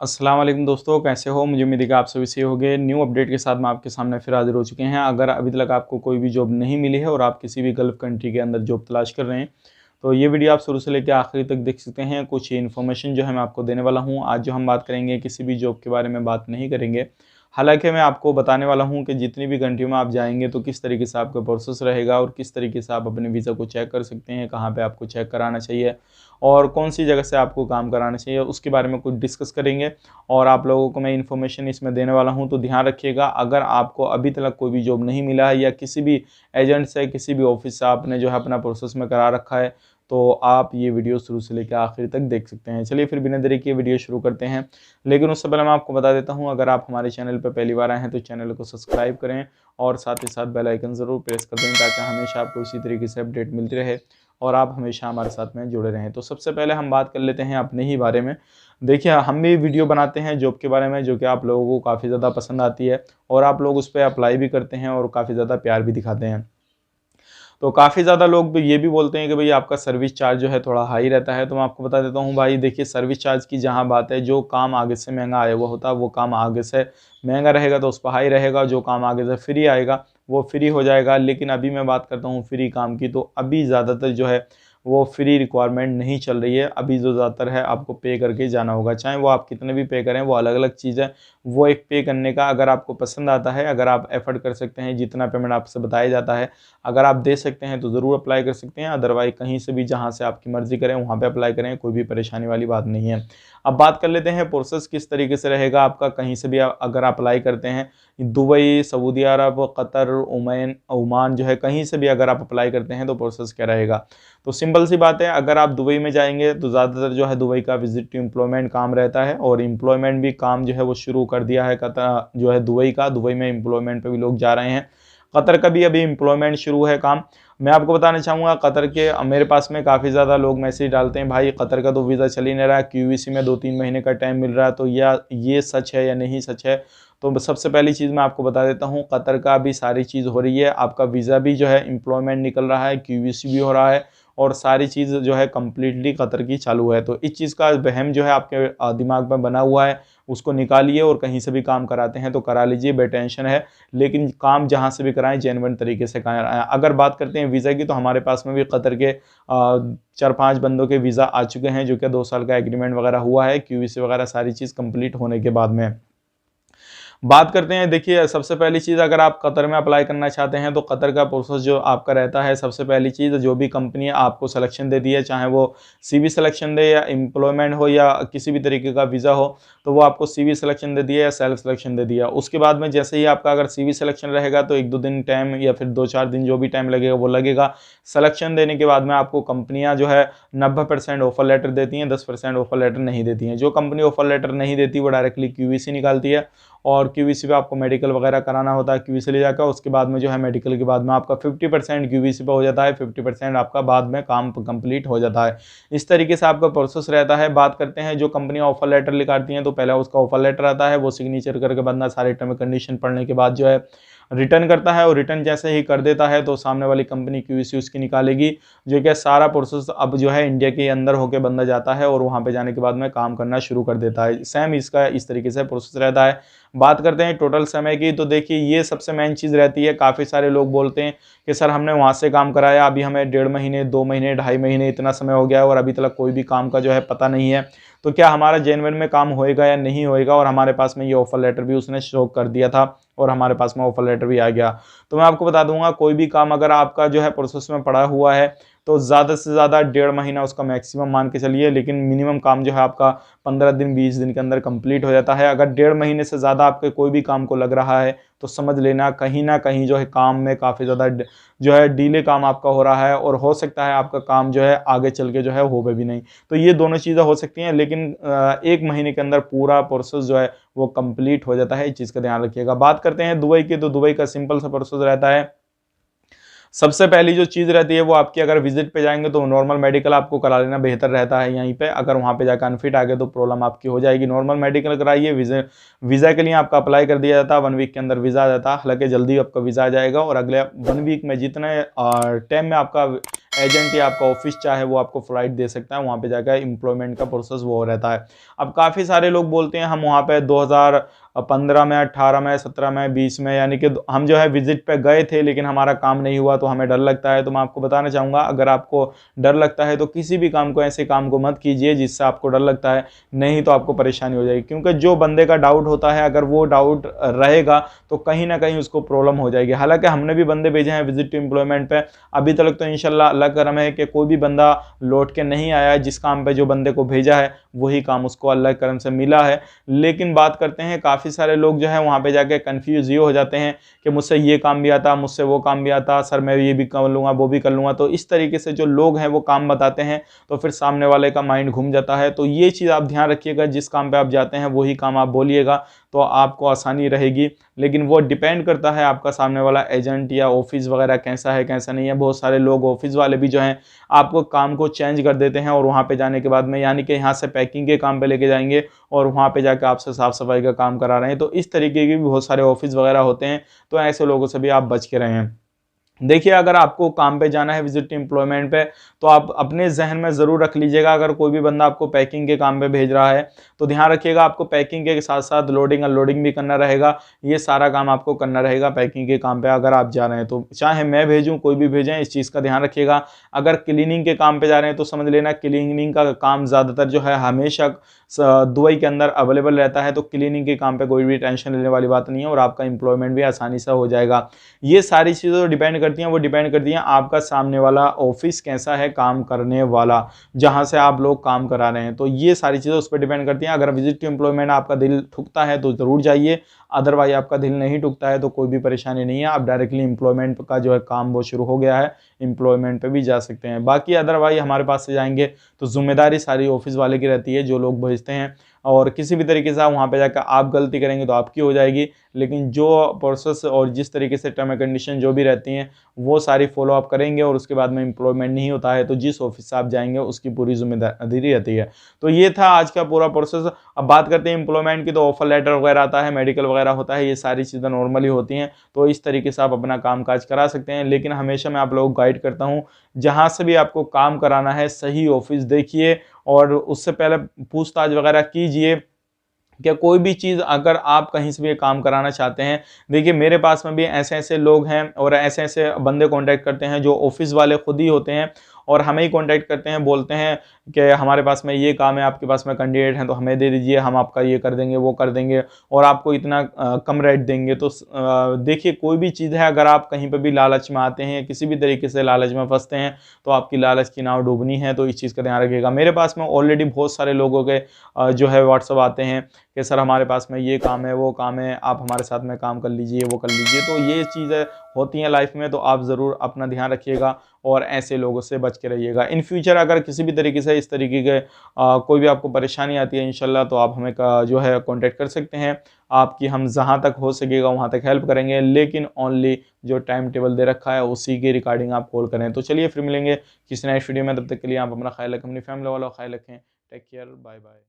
अस्सलाम वालेकुम दोस्तों, कैसे हो? मुझे उम्मीद है कि आप सभी सही होंगे। न्यू अपडेट के साथ मैं आपके सामने फिर हाज़िर हो चुके हैं। अगर अभी तक आपको कोई भी जॉब नहीं मिली है और आप किसी भी गल्फ़ कंट्री के अंदर जॉब तलाश कर रहे हैं, तो ये वीडियो आप शुरू से लेकर आखिरी तक देख सकते हैं। कुछ इन्फॉर्मेशन जो है मैं आपको देने वाला हूँ। आज जो हम बात करेंगे किसी भी जॉब के बारे में बात नहीं करेंगे। हालाँकि मैं आपको बताने वाला हूँ कि जितनी भी कंट्री में आप जाएँगे तो किस तरीके से आपका प्रोसेस रहेगा और किस तरीके से आप अपने वीज़ा को चेक कर सकते हैं, कहाँ पे आपको चेक कराना चाहिए और कौन-सी जगह से आपको काम कराना चाहिए, उसके बारे में कुछ डिस्कस करेंगे। और आप लोगों को मैं इन्फॉर्मेशन इसमें देने वाला हूँ, तो ध्यान रखिएगा। अगर आपको अभी तक कोई भी जॉब नहीं मिला है या किसी भी एजेंट से, किसी भी ऑफिस से आपने जो है अपना प्रोसेस में करा रखा है, तो आप ये वीडियो शुरू से लेकर आखिर तक देख सकते हैं। चलिए फिर बिना देरी किए वीडियो शुरू करते हैं। लेकिन उससे पहले मैं आपको बता देता हूँ, अगर आप हमारे चैनल पर पहली बार आए हैं तो चैनल को सब्सक्राइब करें और साथ ही साथ बेल आइकन ज़रूर प्रेस कर दें, ताकि हमेशा आपको इसी तरीके से अपडेट मिलती रहे और आप हमेशा हमारे साथ में जुड़े रहें। तो सबसे पहले हम बात कर लेते हैं अपने ही बारे में। देखिए, हम भी वीडियो बनाते हैं जॉब के बारे में, जो कि आप लोगों को काफ़ी ज़्यादा पसंद आती है और आप लोग उस पे अप्लाई भी करते हैं और काफ़ी ज़्यादा प्यार भी दिखाते हैं। तो काफ़ी ज़्यादा लोग ये भी बोलते हैं कि भई आपका सर्विस चार्ज जो है थोड़ा हाई रहता है। तो मैं आपको बता देता हूँ भाई, देखिए, सर्विस चार्ज की जहाँ बात है, जो काम आगे से महँगा आया हुआ होता है वो काम आगे से महँगा रहेगा तो उस पर हाई रहेगा, जो काम आगे से फ्री आएगा वो फ्री हो जाएगा। लेकिन अभी मैं बात करता हूँ फ्री काम की, तो अभी ज़्यादातर जो है वो फ्री रिक्वायरमेंट नहीं चल रही है। अभी जो ज़्यादातर है आपको पे करके जाना होगा, चाहे वो आप कितने भी पे करें, वो अलग-अलग चीज़ है। वो एक पे करने का, अगर आपको पसंद आता है, अगर आप एफर्ट कर सकते हैं, जितना पेमेंट आपसे बताया जाता है, अगर आप दे सकते हैं तो ज़रूर अप्लाई कर सकते हैं। अदरवाइज़ कहीं से भी जहाँ से आपकी मर्ज़ी करें वहाँ पे अप्लाई करें, कोई भी परेशानी वाली बात नहीं है। अब बात कर लेते हैं प्रोसेस किस तरीके से रहेगा आपका, कहीं से भी अगर आप अप्लाई करते हैं, दुबई, सऊदी अरब, कतर, ओमान जो है, कहीं से भी अगर आप अप्लाई करते हैं तो प्रोसेस क्या रहेगा। तो सिंपल सी बात है, अगर आप दुबई में जाएँगे तो ज़्यादातर जो है दुबई का विज़िट टू एम्प्लॉयमेंट काम रहता है और एम्प्लॉयमेंट भी काम जो है वो शुरू कर दिया है कतर जो है दुबई का। दुबई में एम्प्लॉयमेंट पे भी लोग जा रहे हैं। कतर का भी अभी एम्प्लॉयमेंट शुरू है काम। मैं आपको बताना चाहूँगा, कतर के मेरे पास में काफ़ी ज़्यादा लोग मैसेज डालते हैं, भाई कतर का तो वीज़ा चल ही नहीं रहा है, क्यूवीसी में 2-3 महीने का टाइम मिल रहा है, तो या ये सच है या नहीं सच है। तो सबसे पहली चीज़ मैं आपको बता देता हूँ, कतर का भी सारी चीज़ हो रही है, आपका वीज़ा भी जो है एम्प्लॉयमेंट निकल रहा है, क्यूवीसी भी हो रहा है और सारी चीज़ जो है कंप्लीटली कतर की चालू है। तो इस चीज़ का वहम जो है आपके दिमाग में बना हुआ है, उसको निकालिए और कहीं से भी काम कराते हैं तो करा लीजिए, बेटेंशन है। लेकिन काम जहाँ से भी कराएँ जेन्युइन तरीके से कराएँ। अगर बात करते हैं वीज़ा की, तो हमारे पास में भी कतर के 4-5 बंदों के वीज़ा आ चुके हैं, जो कि 2 साल का एग्रीमेंट वगैरह हुआ है, क्यूवीसी वगैरह सारी चीज़ कंप्लीट होने के बाद में। बात करते हैं, देखिए, सबसे पहली चीज़, अगर आप कतर में अप्लाई करना चाहते हैं तो कतर का प्रोसेस जो आपका रहता है, सबसे पहली चीज़, जो भी कंपनी आपको सिलेक्शन देती है, चाहे वो सीवी सिलेक्शन दे या एम्प्लॉयमेंट हो या किसी भी तरीके का वीज़ा हो, तो वो आपको सीवी सिलेक्शन देती है या सेल्फ सिलेक्शन देती है। उसके बाद में जैसे ही आपका अगर सीवी सिलेक्शन रहेगा तो 1-2 दिन टाइम या फिर 2-4 दिन जो भी टाइम लगेगा वो लगेगा। सिलेक्शन देने के बाद में आपको कंपनियाँ जो है 90% ऑफर लेटर देती हैं, 10% ऑफर लेटर नहीं देती हैं। जो कंपनी ऑफर लेटर नहीं देती वो डायरेक्टली क्यूवीसी निकालती है और क्यूवीसी पे आपको मेडिकल वगैरह कराना होता है, क्यूवीसी ले जाकर। उसके बाद में जो है मेडिकल के बाद में आपका 50% क्यूवीसी पे हो जाता है, 50% आपका बाद में काम कंप्लीट हो जाता है। इस तरीके से आपका प्रोसेस रहता है। बात करते हैं, जो कंपनियां ऑफर लेटर निकालती हैं तो पहले उसका ऑफर लेटर आता है, वो सिग्नेचर करके बंदा सारे टर्म कंडीशन पढ़ने के बाद जो है रिटर्न करता है और रिटर्न जैसे ही कर देता है तो सामने वाली कंपनी क्यूवीसी उसकी निकालेगी, जो कि सारा प्रोसेस अब जो है इंडिया के अंदर होके बंदा जाता है और वहाँ पे जाने के बाद में काम करना शुरू कर देता है। सेम इसका इस तरीके से प्रोसेस रहता है। बात करते हैं टोटल समय की, तो देखिए, ये सबसे मेन चीज़ रहती है। काफ़ी सारे लोग बोलते हैं कि सर हमने वहाँ से काम कराया, अभी हमें 1.5 महीने, 2 महीने, 2.5 महीने इतना समय हो गया है और अभी तक कोई भी काम का जो है पता नहीं है, तो क्या हमारा जेन्युइन में काम होएगा या नहीं होएगा। और हमारे पास में ये ऑफर लेटर भी उसने शो कर दिया था और हमारे पास में ऑफर लेटर भी आ गया। तो मैं आपको बता दूंगा, कोई भी काम अगर आपका जो है प्रोसेस में पड़ा हुआ है तो ज़्यादा से ज़्यादा 1.5 महीना उसका मैक्सिमम मान के चलिए, लेकिन मिनिमम काम जो है आपका 15 दिन 20 दिन के अंदर कंप्लीट हो जाता है। अगर 1.5 महीने से ज़्यादा आपके कोई भी काम को लग रहा है तो समझ लेना कहीं ना कहीं जो है काम में काफ़ी ज़्यादा जो है डिले काम आपका हो रहा है और हो सकता है आपका काम जो है आगे चल के जो है हो भी नहीं। तो ये दोनों चीज़ें हो सकती हैं, लेकिन 1 महीने के अंदर पूरा प्रोसेस जो है वो कंप्लीट हो जाता है। इस चीज़ का ध्यान रखिएगा। बात करते हैं दुबई की, तो दुबई का सिंपल सा प्रोसेस रहता है। सबसे पहली जो चीज़ रहती है वो आपकी, अगर विजिट पे जाएंगे तो नॉर्मल मेडिकल आपको करा लेना बेहतर रहता है यहीं पे। अगर वहाँ पे जाकर अनफिट आ गए तो प्रॉब्लम आपकी हो जाएगी। नॉर्मल मेडिकल कराइए, वीज़ा के लिए आपका अप्लाई कर दिया जाता है, 1 वीक के अंदर वीज़ा आ जाता है। हालांकि जल्दी आपका वीज़ा आ जाएगा और अगले 1 वीक में जितने टाइम में आपका एजेंट या आपका ऑफिस चाहे वो आपको फ्लाइट दे सकता है, वहाँ पे जाकर एम्प्लॉयमेंट का प्रोसेस वो रहता है। अब काफ़ी सारे लोग बोलते हैं हम वहाँ पे 2015 में, 18 में, 17 में, 20 में, यानी कि हम जो है विजिट पे गए थे लेकिन हमारा काम नहीं हुआ तो हमें डर लगता है। तो मैं आपको बताना चाहूँगा, अगर आपको डर लगता है तो किसी भी काम को, ऐसे काम को मत कीजिए जिससे आपको डर लगता है, नहीं तो आपको परेशानी हो जाएगी। क्योंकि जो बंदे का डाउट होता है, अगर वो डाउट रहेगा तो कहीं ना कहीं उसको प्रॉब्लम हो जाएगी। हालांकि हमने भी बंदे भेजे हैं विजिट टू एम्प्लॉयमेंट पे, अभी तक तो इंशाल्लाह अल्लाह का करम है कि कोई भी बंदा लौट के नहीं आया है। जिस काम पे जो बंदे को भेजा है वही काम उसको अल्लाह के करम से मिला है। लेकिन बात करते हैं, काफ़ी सारे लोग जो है वहाँ पे जाके कन्फ्यूज ये हो जाते हैं कि मुझसे ये काम भी आता, मुझसे वो काम भी आता, सर मैं ये भी कर लूँगा, वो भी कर लूँगा। तो इस तरीके से जो लोग हैं वो काम बताते हैं तो फिर सामने वाले का माइंड घूम जाता है। तो ये चीज़ आप ध्यान रखिएगा, जिस काम पे आप जाते हैं वही काम आप बोलिएगा तो आपको आसानी रहेगी। लेकिन वो डिपेंड करता है आपका सामने वाला एजेंट या ऑफिस वगैरह कैसा है कैसा नहीं है। बहुत सारे लोग ऑफिस वाले भी जो हैं आपको काम को चेंज कर देते हैं और वहाँ पे जाने के बाद में, यानी कि यहाँ से पैकिंग के काम पे लेके जाएंगे और वहाँ पे जाकर आपसे साफ सफाई का काम करा रहे हैं। तो इस तरीके के भी बहुत सारे ऑफिस वगैरह होते हैं, तो ऐसे लोगों से भी आप बच के रहें। देखिए, अगर आपको काम पे जाना है विजिट एम्प्लॉयमेंट पे, तो आप अपने जहन में ज़रूर रख लीजिएगा, अगर कोई भी बंदा आपको पैकिंग के काम पे भेज रहा है तो ध्यान रखिएगा आपको पैकिंग के साथ साथ लोडिंग अनलोडिंग भी करना रहेगा। ये सारा काम आपको करना रहेगा पैकिंग के काम पे अगर आप जा रहे हैं तो। चाहे मैं भेजूँ, कोई भी भेजें, इस चीज़ का ध्यान रखिएगा। अगर क्लीनिंग के काम पे जा रहे हैं तो समझ लेना क्लीनिंग का काम ज़्यादातर जो है हमेशा दुबई के अंदर अवेलेबल रहता है। तो क्लीनिंग के काम पे कोई भी टेंशन लेने वाली बात नहीं है और आपका एम्प्लॉयमेंट भी आसानी से हो जाएगा। ये सारी चीज़ें जो डिपेंड करती हैं वो डिपेंड करती हैं आपका सामने वाला ऑफिस कैसा है काम करने वाला, जहां से आप लोग काम करा रहे हैं। तो ये सारी चीज़ें उस पर डिपेंड करती हैं। अगर विजिट टू एम्प्लॉयमेंट आपका दिल ठुकता है तो ज़रूर जाइए, अदरवाइज आपका दिल नहीं ठुकता है तो कोई भी परेशानी नहीं है, आप डायरेक्टली एम्प्लॉयमेंट का जो है काम वो शुरू हो गया है, एम्प्लॉयमेंट पे भी जा सकते हैं। बाकी अदरवाइज हमारे पास से जाएंगे तो जिम्मेदारी सारी ऑफिस वाले की रहती है जो लोग भेजते हैं, और किसी भी तरीके से आप वहाँ पे जाकर आप गलती करेंगे तो आपकी हो जाएगी। लेकिन जो प्रोसेस और जिस तरीके से टर्म एंड कंडीशन जो भी रहती हैं वो सारी फॉलो अप करेंगे और उसके बाद में एम्प्लॉयमेंट नहीं होता है तो जिस ऑफिस से आप जाएंगे उसकी पूरी जिम्मेदारी रहती है। तो ये था आज का पूरा प्रोसेस। अब बात करते हैं एम्प्लॉयमेंट की, तो ऑफर लेटर वगैरह आता है, मेडिकल वगैरह होता है, ये सारी चीज़ें नॉर्मली होती हैं। तो इस तरीके से आप अपना काम काज करा सकते हैं। लेकिन हमेशा मैं आप लोगों को गाइड करता हूँ, जहाँ से भी आपको काम कराना है सही ऑफिस देखिए और उससे पहले पूछताछ वगैरह कीजिए। क्या कोई भी चीज़ अगर आप कहीं से भी काम कराना चाहते हैं, देखिए मेरे पास में भी ऐसे ऐसे लोग हैं और ऐसे ऐसे बंदे कांटेक्ट करते हैं जो ऑफिस वाले खुद ही होते हैं और हमें ही कांटेक्ट करते हैं, बोलते हैं कि हमारे पास में ये काम है, आपके पास में कैंडिडेट हैं तो हमें दे दीजिए, हम आपका ये कर देंगे वो कर देंगे और आपको इतना कम रेट देंगे। तो देखिए कोई भी चीज़ है, अगर आप कहीं पर भी लालच में आते हैं, किसी भी तरीके से लालच में फंसते हैं तो आपकी लालच की नाव डूबनी है। तो इस चीज़ का ध्यान रखिएगा। मेरे पास में ऑलरेडी बहुत सारे लोगों के जो है व्हाट्सअप आते हैं कि सर हमारे पास में ये काम है वो काम है, आप हमारे साथ में काम कर लीजिए वो कर लीजिए। तो ये चीज़ें होती हैं लाइफ में, तो आप ज़रूर अपना ध्यान रखिएगा और ऐसे लोगों से बच के रहिएगा। इन फ्यूचर अगर किसी भी तरीके से इस तरीके के कोई भी आपको परेशानी आती है इंशाल्लाह तो आप हमें जो है कांटेक्ट कर सकते हैं। आपकी हम जहाँ तक हो सकेगा वहाँ तक हेल्प करेंगे, लेकिन ओनली जो टाइम टेबल दे रखा है उसी के रिगार्डिंग आप कॉल करें। तो चलिए फिर मिलेंगे किसी नए वीडियो में, तब तक के लिए आप अपना ख्याल रखें, अपनी फैमिली वालों का ख्याल रखें। Take care, bye bye.